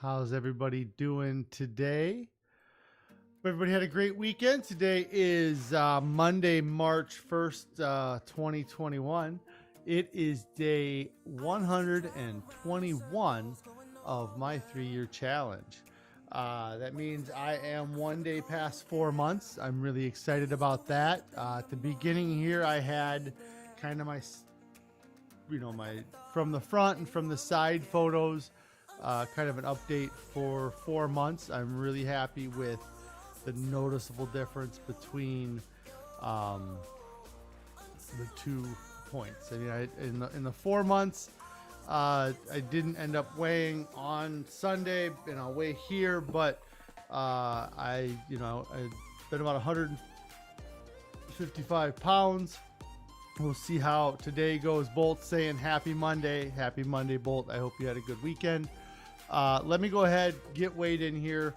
How's everybody doing today? Everybody had a great weekend. Today is Monday, March 1st, 2021. It is day 121 of my 3-year challenge. That means I am 1 day past 4 months. I'm really excited about that. At the beginning here, I had kind of my from the front and from the side photos, kind of an update for 4 months. I'm really happy with the noticeable difference between the 2 points. I mean, in the 4 months, I didn't end up weighing on Sunday, and I'll weigh here, but I've been about 155 pounds. We'll see how today goes. Bolt saying happy Monday, Bolt. I hope you had a good weekend. Let me go ahead, get weighed in here.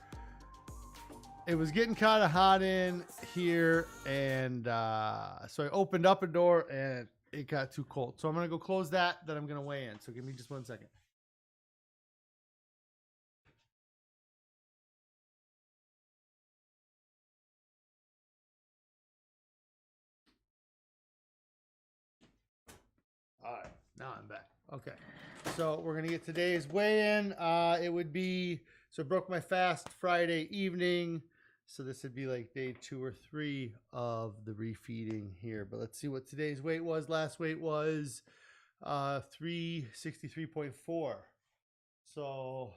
It was getting kind of hot in here, and so I opened up a door and it got too cold. So I'm going to go close that, then I'm going to weigh in. So give me just 1 second. All right, now I'm back. Okay, so we're going to get today's weigh-in. It would be, so I broke my fast Friday evening. So this would be like day 2 or 3 of the refeeding here. But let's see what today's weight was. Last weight was 363.4. So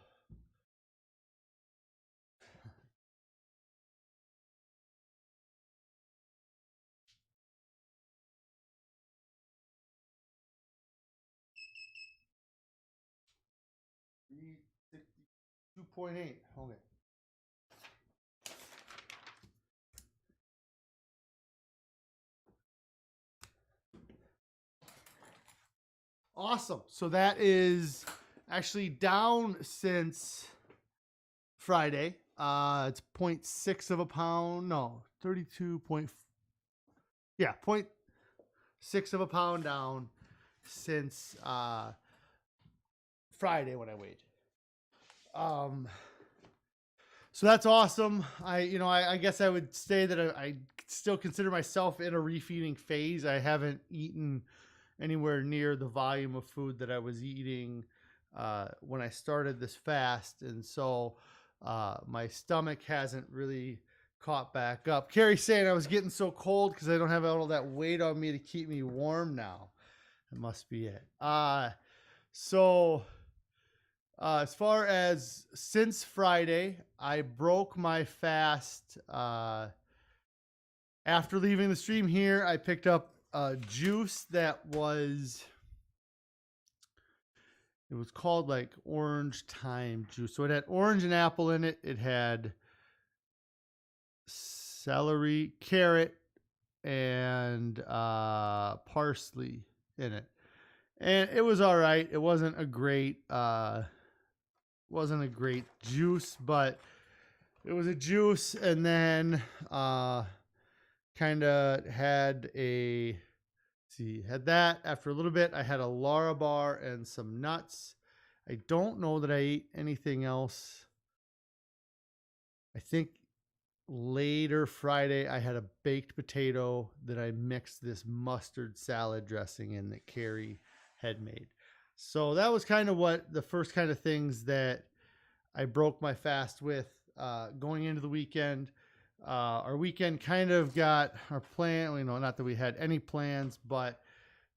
three 62.8. Okay. Awesome. So that is actually down since Friday. It's 0.6 of a pound. No, 32 point. Yeah, 0.6 of a pound down since Friday when I weighed. So that's awesome. I guess I would say that I still consider myself in a refeeding phase. I haven't eaten anywhere near the volume of food that I was eating when I started this fast. And so my stomach hasn't really caught back up. Carrie's saying I was getting so cold because I don't have all that weight on me to keep me warm now. That must be it. As far as since Friday, I broke my fast. After leaving the stream here, I picked up juice that was, it was called like orange thyme juice. So it had orange and apple in it. It had celery, carrot, and parsley in it. And it was all right. It wasn't a great juice, but it was a juice. And then kind of had that. After a little bit, I had a Lara bar and some nuts. I don't know that I ate anything else. I think later Friday, I had a baked potato that I mixed this mustard salad dressing in that Carrie had made. So that was kind of what the first kind of things that I broke my fast with going into the weekend. Our weekend kind of got our plan, not that we had any plans, but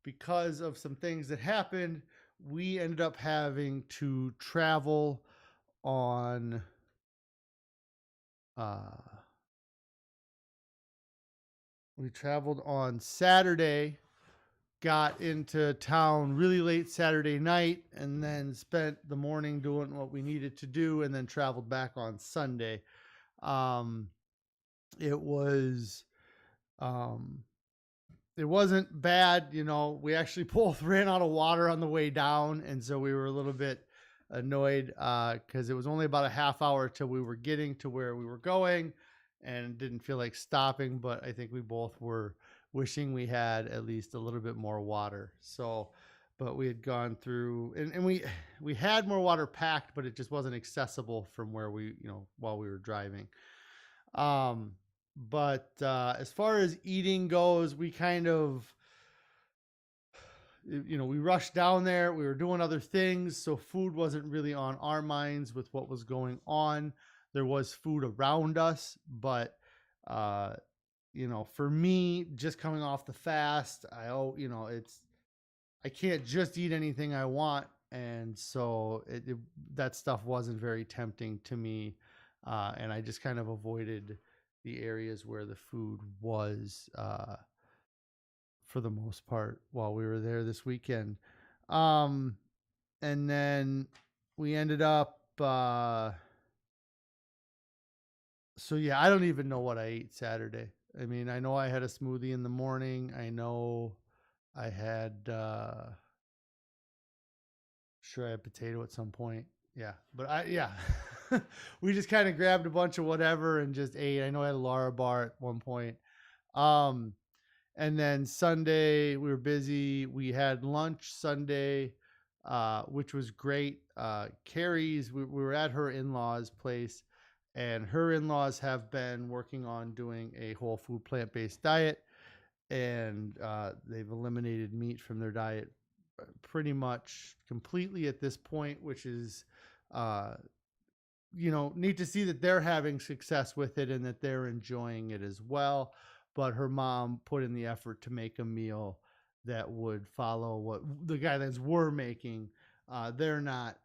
because of some things that happened, we ended up having to travel on Saturday, got into town really late Saturday night, and then spent the morning doing what we needed to do, and then traveled back on Sunday. It wasn't bad. We actually both ran out of water on the way down. And so we were a little bit annoyed because it was only about a half hour till we were getting to where we were going and didn't feel like stopping. But I think we both were wishing we had at least a little bit more water. So, but we had gone through, and we had more water packed, but it just wasn't accessible from where we, while we were driving. Um, but as far as eating goes, we kind of, we rushed down there. We were doing other things, so food wasn't really on our minds with what was going on. There was food around us, but uh, for me, just coming off the fast, I can't just eat anything I want, and so that stuff wasn't very tempting to me, and I just kind of avoided the areas where the food was, for the most part, while we were there this weekend. Um, and then we ended up. So yeah, I don't even know what I ate Saturday. I mean, I know I had a smoothie in the morning. I know I had. Sure, I had potato at some point. Yeah, but yeah, we just kind of grabbed a bunch of whatever and just ate. I know I had a Lara bar at one point. Um, and then Sunday we were busy. We had lunch Sunday, which was great. Carrie's, we were at her in-laws' place, and her in-laws have been working on doing a whole food plant-based diet, and they've eliminated meat from their diet pretty much completely at this point, which is, uh, neat to see that they're having success with it and that they're enjoying it as well. But her mom put in the effort to make a meal that would follow what the guidelines were making. They're not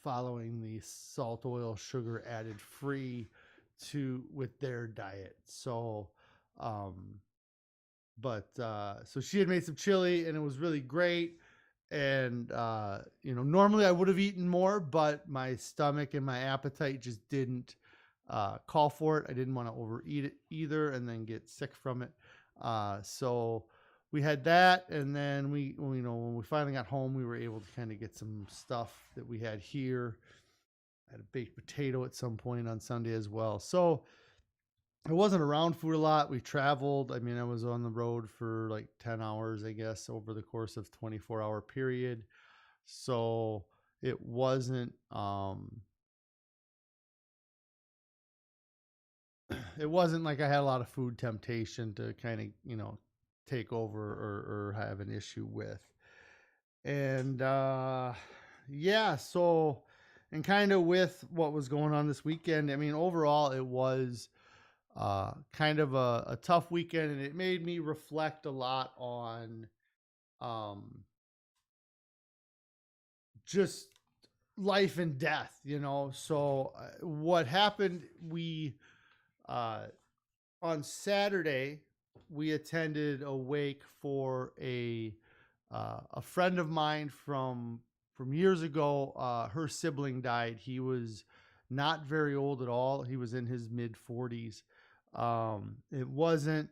following the salt, oil, sugar added free to with their diet. So, um, but so she had made some chili and it was really great. And normally I would have eaten more, but my stomach and my appetite just didn't call for it. I didn't want to overeat it either and then get sick from it. So we had that, and then when we finally got home, we were able to kind of get some stuff that we had here. I had a baked potato at some point on Sunday as well. So I wasn't around food a lot. We traveled. I mean, I was on the road for like 10 hours, I guess, over the course of 24-hour period. So it wasn't, it wasn't like I had a lot of food temptation to kind of, take over or have an issue with. And yeah, so, and kind of with what was going on this weekend, I mean, overall, it was kind of a tough weekend, and it made me reflect a lot on, um, just life and death, So what happened? Uh, on Saturday, we attended a wake for a friend of mine from years ago. Her sibling died. He was not very old at all. He was in his mid 40s. It wasn't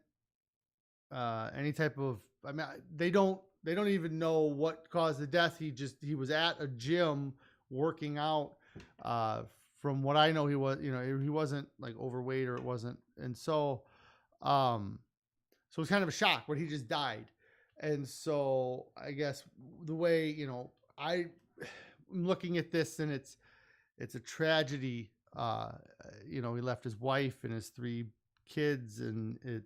any type of. I mean, they don't even know what caused the death. He was at a gym working out. Uh, from what I know, he wasn't like overweight, or it wasn't, and um, so it was kind of a shock when he just died. And so I guess the way I'm looking at this, and it's a tragedy. He left his wife and his three kids, and it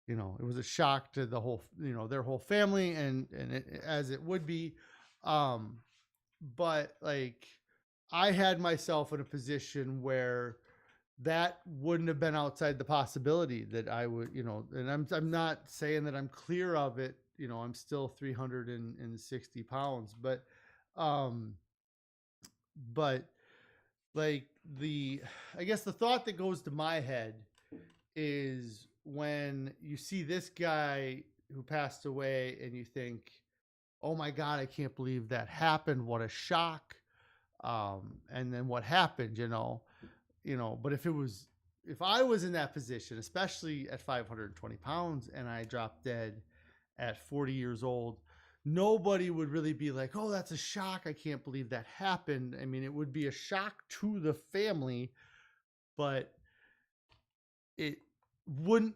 was a shock to the whole, their whole family, and as it would be. Um, but like, I had myself in a position where that wouldn't have been outside the possibility that I would, and I'm not saying that I'm clear of it. I'm still 360 pounds, um, but like I guess the thought that goes to my head is when you see this guy who passed away and you think, oh my God, I can't believe that happened. What a shock. And then what happened, but if I was in that position, especially at 520 pounds, and I dropped dead at 40 years old, nobody would really be like, oh, that's a shock. I can't believe that happened. I mean, it would be a shock to the family, but it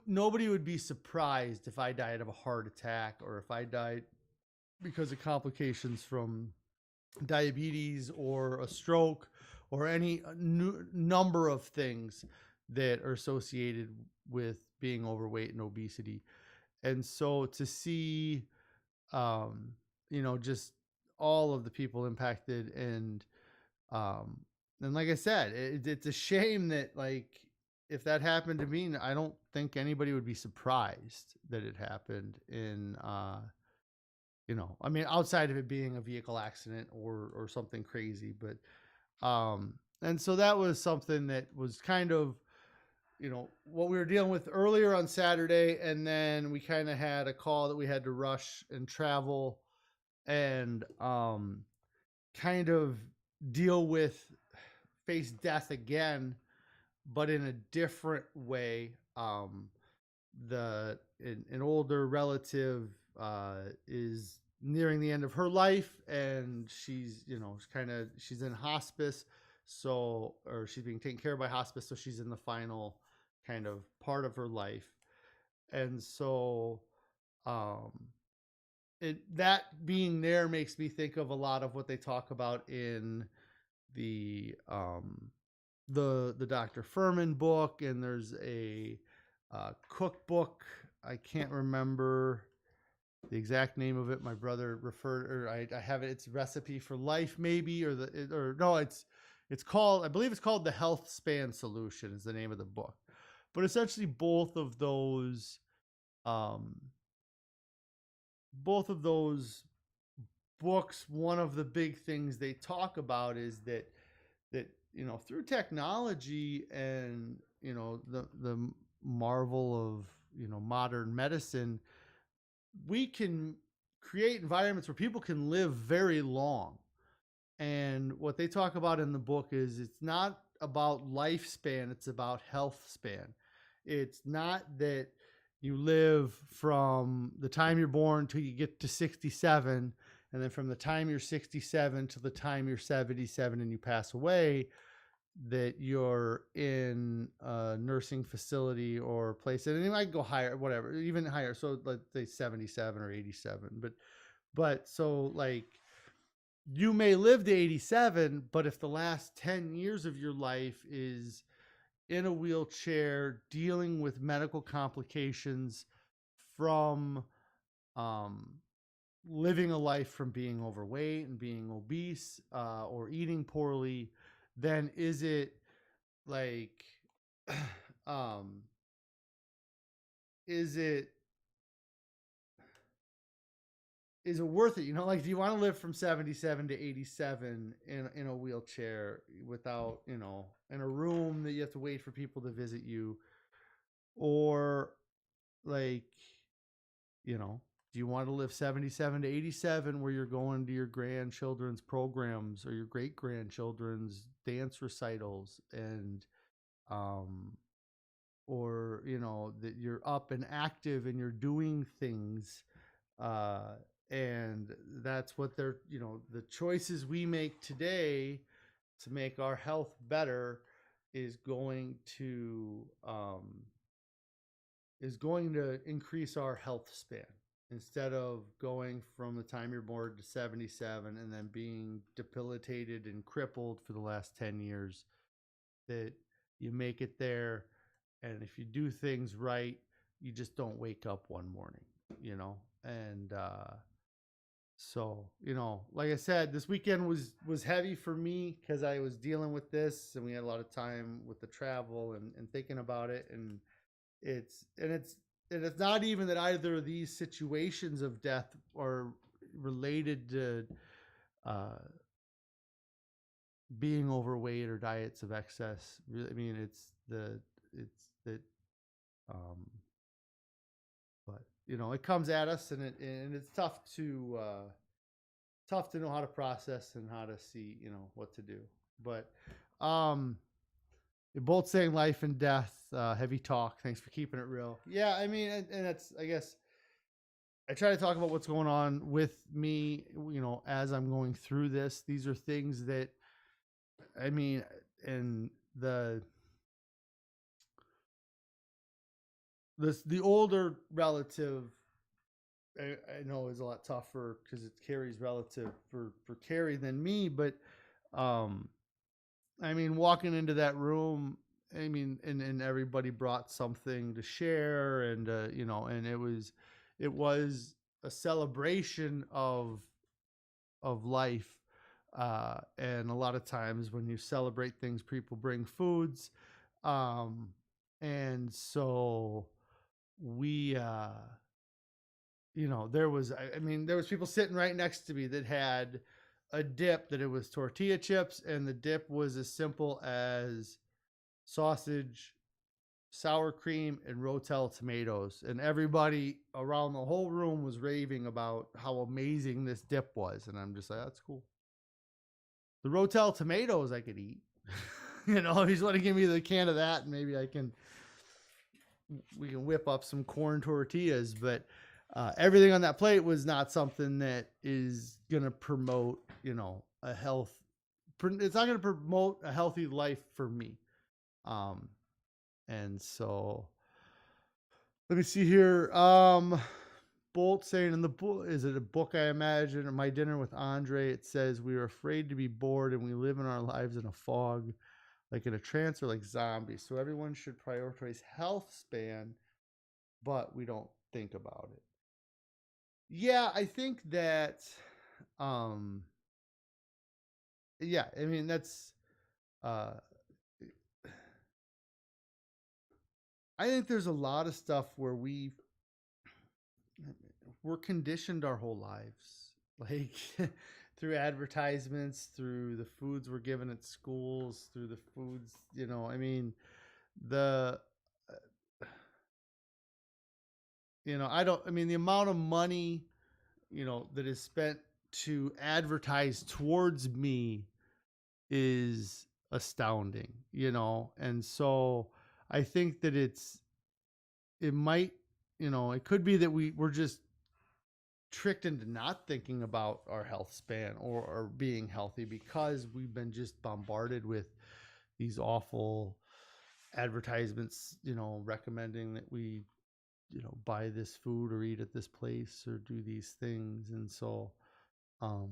nobody would be surprised if I died of a heart attack, or if I died because of complications from diabetes or a stroke or any number of things that are associated with being overweight and obesity. And so to see, um, just all of the people impacted, um, and like I said, it's a shame that, like, if that happened to me, I don't think anybody would be surprised that it happened in, I mean, outside of it being a vehicle accident or something crazy. But and so that was something that was kind of, what we were dealing with earlier on Saturday, and then we kind of had a call that we had to rush and travel and kind of deal with, face death again, but in a different way. An older relative is nearing the end of her life, and she's, she's in hospice, or she's being taken care of by hospice, so she's in the final kind of part of her life. And so um that being there makes me think of a lot of what they talk about in the the Dr. Furman book, and there's a cookbook. I can't remember the exact name of it. My brother referred, or I have it. It's Recipe for Life, maybe, or no, it's called. I believe it's called The Health Span Solution is the name of the book. But essentially, um, both of those books, one of the big things they talk about is that through technology and the marvel of modern medicine, we can create environments where people can live very long. And what they talk about in the book is it's not about lifespan, it's about health span. It's not that you live from the time you're born till you get to 67, and then from the time you're 67 to the time you're 77 and you pass away, that you're in a nursing facility or place, and it might go higher, whatever, even higher. So let's say 77 or 87. But so, like, you may live to 87, but if the last 10 years of your life is in a wheelchair dealing with medical complications from um, living a life from being overweight and being obese, or eating poorly, then is it like, um, is it is it worth it? Like, do you want to live from 77 to 87 in a wheelchair without, in a room that you have to wait for people to visit you? Or, like, do you want to live 77 to 87 where you're going to your grandchildren's programs or your great grandchildren's dance recitals, and, um, or, that you're up and active and you're doing things, uh, and that's what they're, the choices we make today to make our health better is going to increase our health span, instead of going from the time you're born to 77 and then being debilitated and crippled for the last 10 years. That you make it there, and if you do things right, you just don't wake up one morning, and so, like I said, this weekend was heavy for me because I was dealing with this, and we had a lot of time with the travel and thinking about it. And it's and it's and it's not even that either of these situations of death are related to uh, being overweight or diets of excess. Really, I mean, it's that, um, but it comes at us, and it's tough to know how to process and how to see, what to do. But um, you're both saying life and death, heavy talk. Thanks for keeping it real. Yeah, I mean, and that's, I guess, I try to talk about what's going on with me, as I'm going through this. These are things that, I mean, and the older relative I know is a lot tougher because it's Carrie's relative for Carrie than me, but um, I mean, walking into that room, I mean, and everybody brought something to share, and and it was a celebration of life. And a lot of times when you celebrate things, people bring foods, um, and so we I mean, there was people sitting right next to me that had a dip that it was tortilla chips, and the dip was as simple as sausage, sour cream, and Rotel tomatoes. And everybody around the whole room was raving about how amazing this dip was. And I'm just like, that's cool. The Rotel tomatoes I could eat. If he's want to give me the can of that, maybe we can whip up some corn tortillas. But everything on that plate was not something that is gonna promote, a health. It's not gonna promote a healthy life for me. Um, and so let me see here. Bolt saying in the book, is it a book? I imagine, or My Dinner with Andre. It says we are afraid to be bored and we live in our lives in a fog, like in a trance or like zombies. So everyone should prioritize health span, but we don't think about it. Yeah, I think that um yeah, I mean that's uh I think there's a lot of stuff where we're conditioned our whole lives. Like through advertisements, through the foods we're given at schools, through the foods, I mean, the I don't I mean the amount of money that is spent to advertise towards me is astounding, and so I think that it might, it could be that we're just tricked into not thinking about our health span or being healthy because we've been just bombarded with these awful advertisements, recommending that we, buy this food or eat at this place or do these things. And um,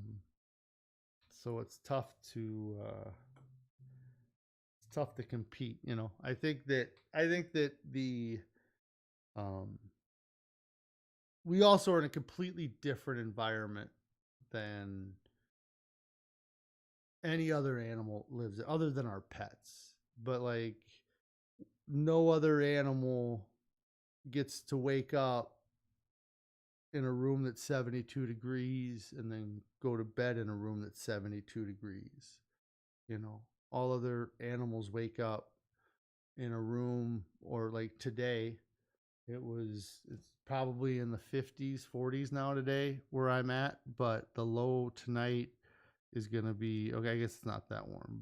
so it's tough to compete. I think that um, we also are in a completely different environment than any other animal lives in, other than our pets. But like no other animal gets to wake up in a room that's 72 degrees and then go to bed in a room that's 72 degrees. You know, all other animals wake up in a room, or like today, it's probably in the 50s, 40s now today where I'm at, but the low tonight is going to be okay, I guess it's not that warm,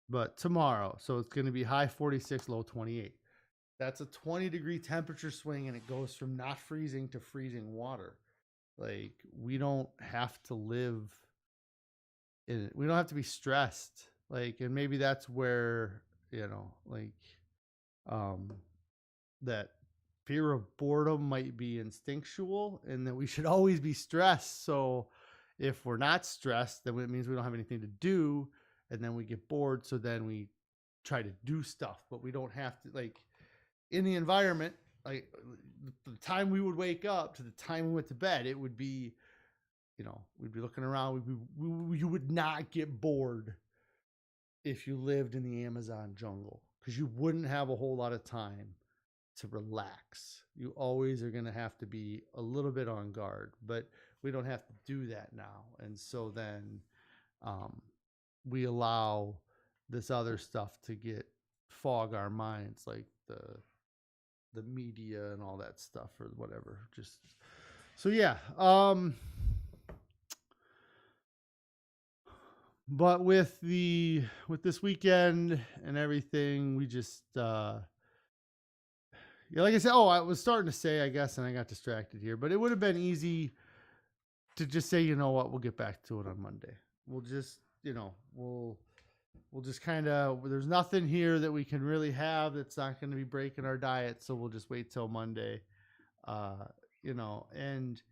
but tomorrow, so it's going to be high 46, low 28. That's a 20-degree temperature swing, and it goes from not freezing to freezing water. Like we don't have to live in it. We don't have to be stressed. Like, and maybe that's where, like um that fear of boredom might be instinctual, and that we should always be stressed. So if we're not stressed, then it means we don't have anything to do, and then we get bored, so then we try to do stuff, but we don't have to, like, in the environment, like the time we would wake up to the time we went to bed, it would be, we'd be looking around. You would not get bored if you lived in the Amazon jungle, because you wouldn't have a whole lot of time to relax. You always are going to have to be a little bit on guard, but we don't have to do that now. And so then um, we allow this other stuff to fog our minds, like the media and all that stuff or whatever. Just so yeah. But with this weekend and everything, we just yeah, like I said, I was starting to say, I guess, and I got distracted here, but it would have been easy to just say, you know what, we'll get back to it on Monday. We'll just, we'll just kind of, there's nothing here that we can really have that's not going to be breaking our diet, so we'll just wait till Monday. And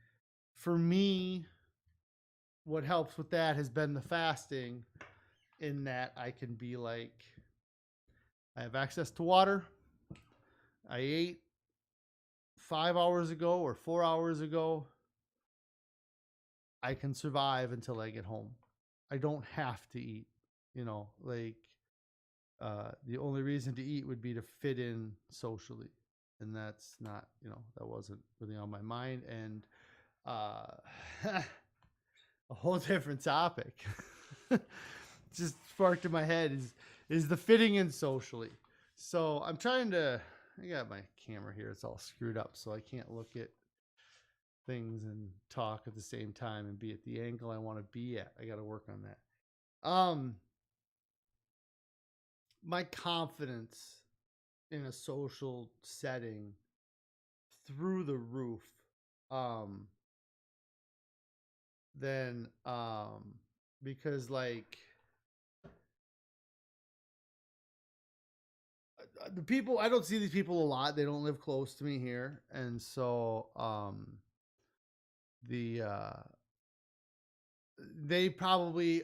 for me, what helps with that has been the fasting, in that I can be like, I have access to water. I ate 5 hours ago or 4 hours ago. I can survive until I get home. I don't have to eat, like the only reason to eat would be to fit in socially. And that's not, that wasn't really on my mind. And uh, a whole different topic just sparked in my head is the fitting in socially. So I'm trying to, I got my camera here, it's all screwed up, so I can't look at things and talk at the same time and be at the angle I want to be at. I got to work on that. My confidence in a social setting through the roof. Um, then because like the people, I don't see these people a lot. They don't live close to me here, and so the they probably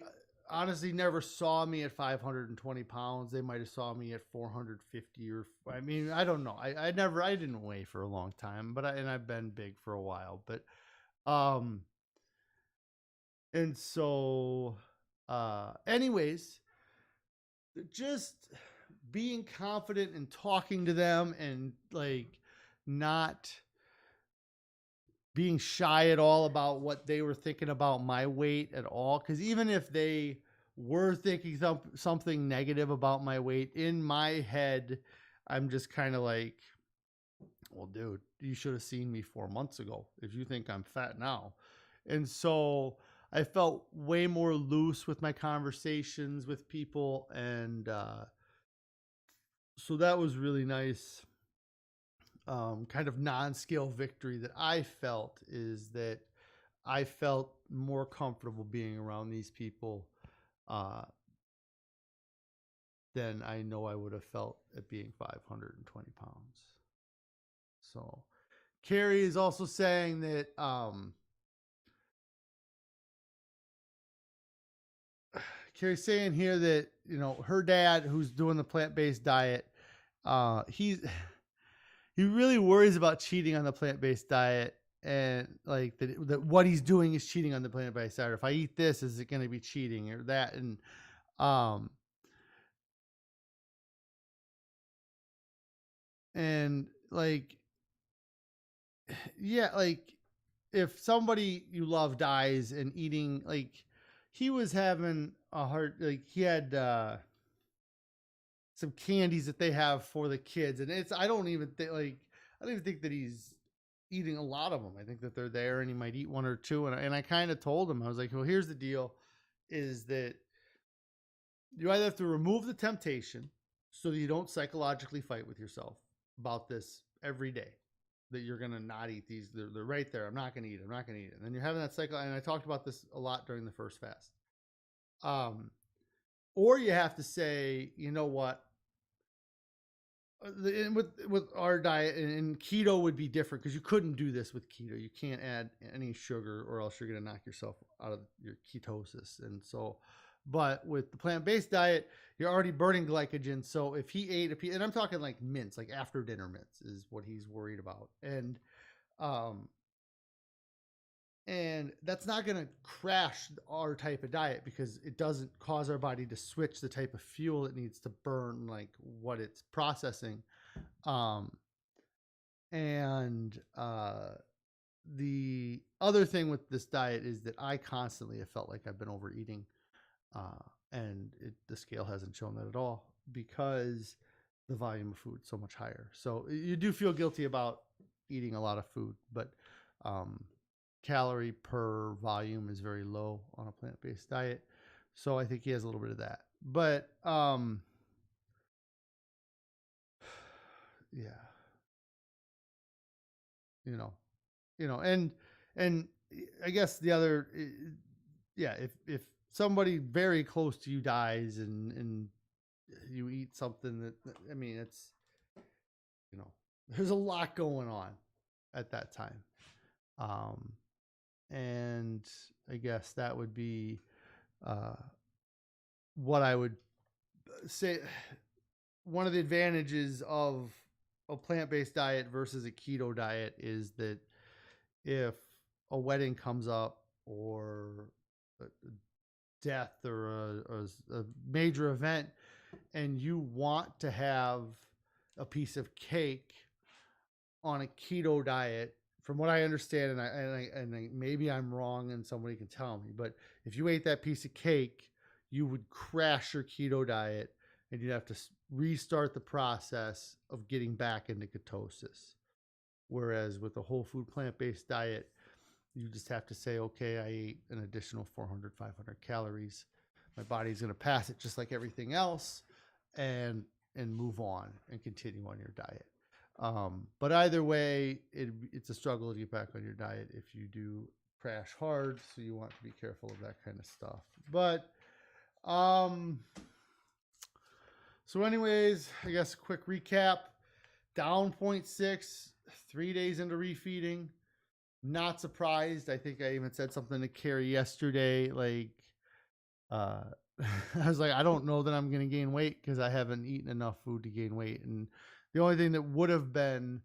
honestly never saw me at 520 pounds. They might have saw me at 450, or I mean, I don't know. I didn't weigh for a long time, but and I've been big for a while, but um and so anyways, just being confident and talking to them, and like not being shy at all about what they were thinking about my weight at all. Because even if they were thinking something negative about my weight, in my head, I'm just kind of like, well, dude, you should have seen me 4 months ago if you think I'm fat now. And so I felt way more loose with my conversations with people. And so that was really nice. Kind of non-scale victory that I felt is that I felt more comfortable being around these people uh, than I know I would have felt at being 520 pounds. So Carrie is also saying that Carrie's saying here that her dad, who's doing the plant-based diet, he's he really worries about cheating on the plant-based diet, and like that what he's doing is cheating on the plant-based diet. If I eat this, is it going to be cheating or that? Um and like, yeah, like if somebody you love dies and eating, like he was having a hard, like he had some candies that they have for the kids, and it's I don't even think that he's eating a lot of them. I think that they're there and he might eat one or two. And I kind of told him, I was like, well, here's the deal, is that you either have to remove the temptation so that you don't psychologically fight with yourself about this every day, that you're going to not eat these. They're right there. I'm not going to eat it. I'm not going to eat it. And then you're having that cycle. And I talked about this a lot during the first fast. Um, or you have to say, you know what? With our diet, and keto would be different because you couldn't do this with keto. You can't add any sugar or else you're going to knock yourself out of your ketosis. And so, but with the plant-based diet, you're already burning glycogen. So if he ate a piece, and I'm talking like mints, like after dinner mints is what he's worried about. Um, and that's not going to crash our type of diet because it doesn't cause our body to switch the type of fuel it needs to burn, like what it's processing. Um, and The other thing with this diet is that I constantly have felt like I've been overeating, uh, and the scale hasn't shown that at all because the volume of food is so much higher. So you do feel guilty about eating a lot of food, but um, calorie per volume is very low on a plant-based diet. So I think he has a little bit of that. But yeah, you know, and I guess the other, yeah, if somebody very close to you dies and you eat something that, I mean, it's, there's a lot going on at that time. Um, and I guess that would be uh, what I would say. One of the advantages of a plant-based diet versus a keto diet is that if a wedding comes up or a death or a major event and you want to have a piece of cake on a keto diet, from what I understand, and maybe I'm wrong and somebody can tell me, but if you ate that piece of cake, you would crash your keto diet and you'd have to restart the process of getting back into ketosis. Whereas with a whole food plant based diet, you just have to say, okay, I ate an additional 400, 500 calories. My body's going to pass it just like everything else, and move on and continue on your diet. But either way, it's a struggle to get back on your diet if you do crash hard. So you want to be careful of that kind of stuff. But so anyways, I guess a quick recap. Down 0.6, 3 days into refeeding. Not surprised. I think I even said something to Carrie yesterday. Like, I was like, I don't know that I'm going to gain weight because I haven't eaten enough food to gain weight. And the only thing that would have been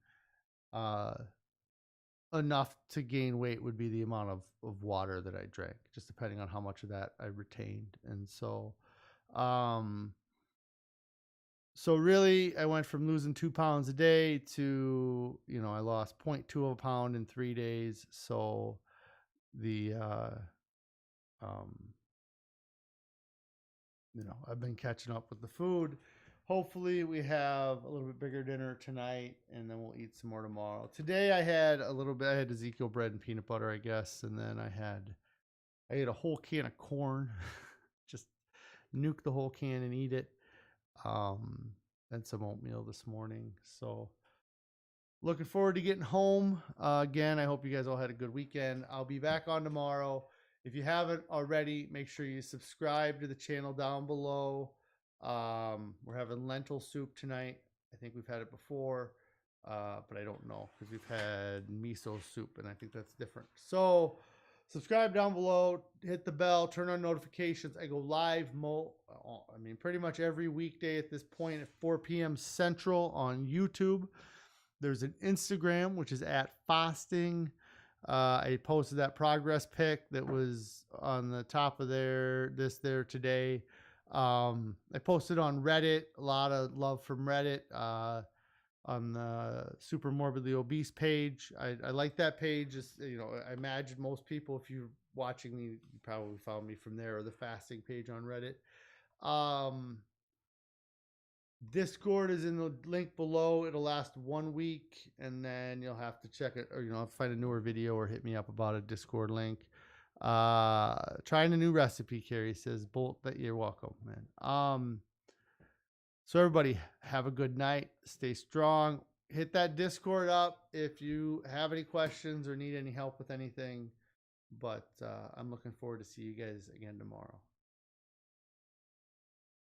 enough to gain weight would be the amount of water that I drank, just depending on how much of that I retained. And so really I went from losing 2 pounds a day to, I lost 0.2 of a pound in 3 days. So the, I've been catching up with the food. Hopefully we have a little bit bigger dinner tonight and then we'll eat some more tomorrow. Today I had Ezekiel bread and peanut butter, I guess. And then I ate a whole can of corn, just nuke the whole can and eat it. And some oatmeal this morning. So looking forward to getting home. Again, I hope you guys all had a good weekend. I'll be back on tomorrow. If you haven't already, make sure you subscribe to the channel down below. We're having lentil soup tonight. I think we've had it before, but I don't know because we've had miso soup, and I think that's different. So subscribe down below, hit the bell, turn on notifications. I go live pretty much every weekday at this point at 4 p.m. Central on YouTube. There's an Instagram, which is at fasting. I posted that progress pic that was on the top of there today. I posted on Reddit, a lot of love from Reddit, on the super morbidly obese page. I like that page. Just, I imagine most people, if you're watching me, you probably found me from there, or the fasting page on Reddit. Discord is in the link below. It'll last 1 week, and then you'll have to check it, or find a newer video or hit me up about a Discord link. Trying a new recipe, Carrie says. Bolt, that you're welcome, man. So everybody have a good night. Stay strong. Hit that Discord up if you have any questions or need any help with anything. But I'm looking forward to see you guys again tomorrow.